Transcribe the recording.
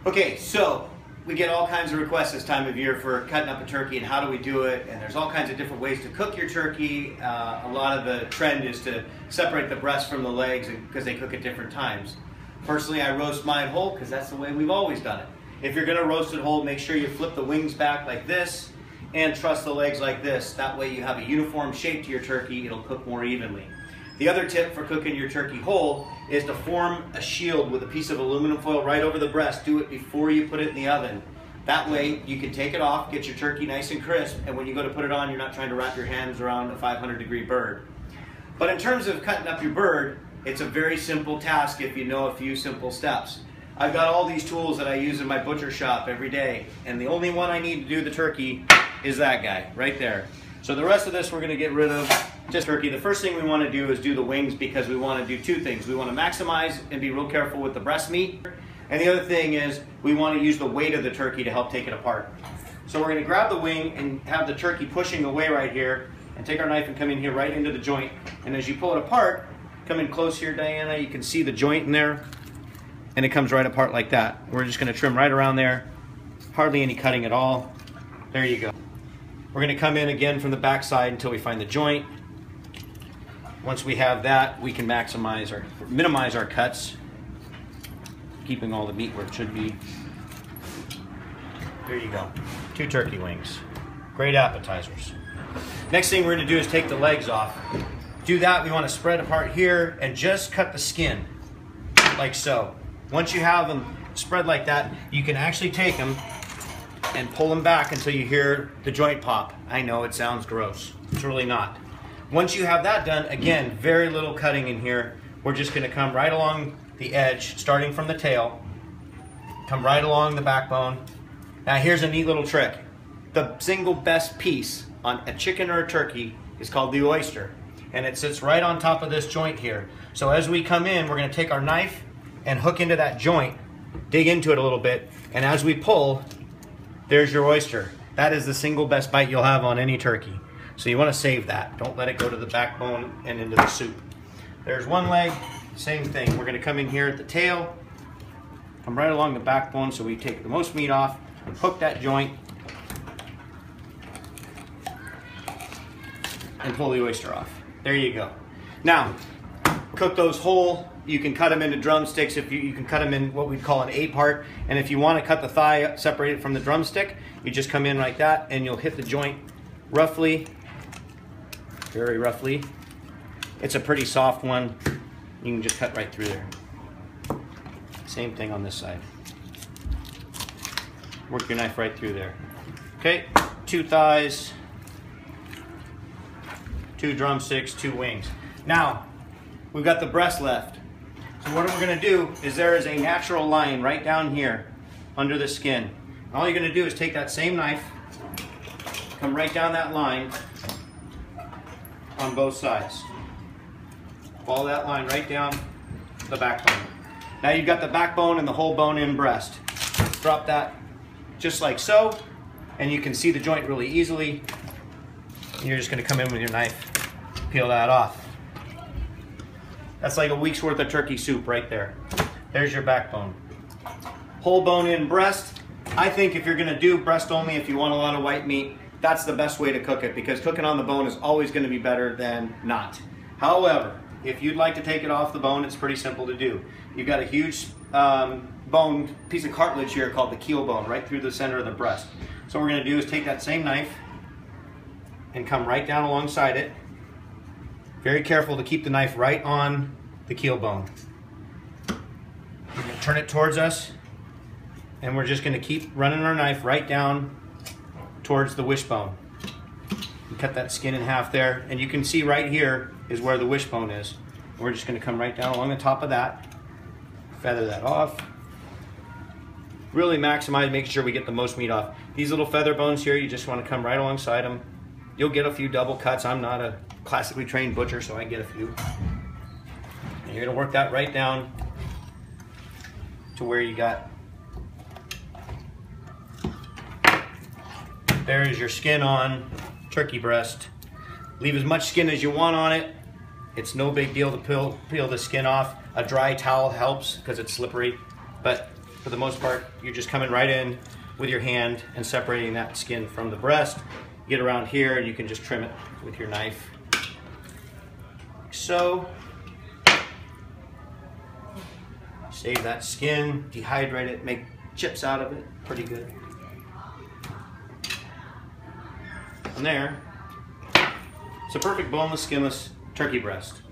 Okay, so we get all kinds of requests this time of year for cutting up a turkey and how do we do it, and there's all kinds of different ways to cook your turkey. A lot of the trend is to separate the breast from the legs because they cook at different times. Personally, I roast mine whole because that's the way we've always done it. If you're going to roast it whole, make sure you flip the wings back like this and truss the legs like this. That way you have a uniform shape to your turkey, it'll cook more evenly. The other tip for cooking your turkey whole is to form a shield with a piece of aluminum foil right over the breast. Do it before you put it in the oven. That way you can take it off, get your turkey nice and crisp, and when you go to put it on, you're not trying to wrap your hands around a 500-degree bird. But in terms of cutting up your bird, it's a very simple task if you know a few simple steps. I've got all these tools that I use in my butcher shop every day, and the only one I need to do the turkey is that guy right there. So the rest of this we're going to get rid of just turkey. The first thing we want to do is do the wings because we want to do two things. We want to maximize and be real careful with the breast meat. And the other thing is we want to use the weight of the turkey to help take it apart. So we're going to grab the wing and have the turkey pushing away right here and take our knife and come in here right into the joint. And as you pull it apart, come in close here, Diana, you can see the joint in there and it comes right apart like that. We're just going to trim right around there. Hardly any cutting at all. There you go. We're going to come in again from the back side until we find the joint. Once we have that, we can minimize our cuts, keeping all the meat where it should be. There you go. 2 turkey wings. Great appetizers. Next thing we're going to do is take the legs off. Do that, we want to spread apart here and just cut the skin, like so. Once you have them spread like that, you can actually take them and pull them back until you hear the joint pop. I know it sounds gross. It's really not. Once you have that done, again, very little cutting in here. We're just going to come right along the edge, starting from the tail, come right along the backbone. Now here's a neat little trick. The single best piece on a chicken or a turkey is called the oyster, and it sits right on top of this joint here. So as we come in, we're going to take our knife and hook into that joint, dig into it a little bit, and as we pull, there's your oyster. That is the single best bite you'll have on any turkey. So you want to save that. Don't let it go to the backbone and into the soup. There's one leg, same thing. We're going to come in here at the tail, come right along the backbone so we take the most meat off, and hook that joint, and pull the oyster off. There you go. Now, cook those whole. You can cut them into drumsticks. If you can cut them in what we'd call an A-part. And if you want to cut the thigh separated from the drumstick, you just come in like that and you'll hit the joint roughly, very roughly. It's a pretty soft one. You can just cut right through there. Same thing on this side. Work your knife right through there. Okay, 2 thighs, 2 drumsticks, 2 wings. Now, we've got the breast left. So what we're going to do is there is a natural line right down here under the skin. And all you're going to do is take that same knife, come right down that line on both sides. Follow that line right down the backbone. Now you've got the backbone and the whole bone-in breast. Drop that just like so, and you can see the joint really easily. You're just going to come in with your knife, peel that off. That's like a week's worth of turkey soup right there. There's your backbone. Whole bone-in breast. I think if you're going to do breast only, if you want a lot of white meat, that's the best way to cook it because cooking on the bone is always going to be better than not. However, if you'd like to take it off the bone, it's pretty simple to do. You've got a huge bone, piece of cartilage here called the keel bone right through the center of the breast. So what we're going to do is take that same knife and come right down alongside it. Very careful to keep the knife right on the keel bone. We're going to turn it towards us, and we're just going to keep running our knife right down towards the wishbone. You cut that skin in half there, and you can see right here is where the wishbone is. We're just going to come right down along the top of that, feather that off. Really maximize, making sure we get the most meat off. These little feather bones here, you just want to come right alongside them. You'll get a few double cuts. I'm not a classically trained butcher, so I get a few. And you're going to work that right down to where you got. There's your skin on turkey breast. Leave as much skin as you want on it. It's no big deal to peel the skin off. A dry towel helps because it's slippery, but for the most part, you're just coming right in with your hand and separating that skin from the breast. Get around here and you can just trim it with your knife. So, save that skin, dehydrate it, make chips out of it, pretty good. And there, it's a perfect boneless, skinless turkey breast.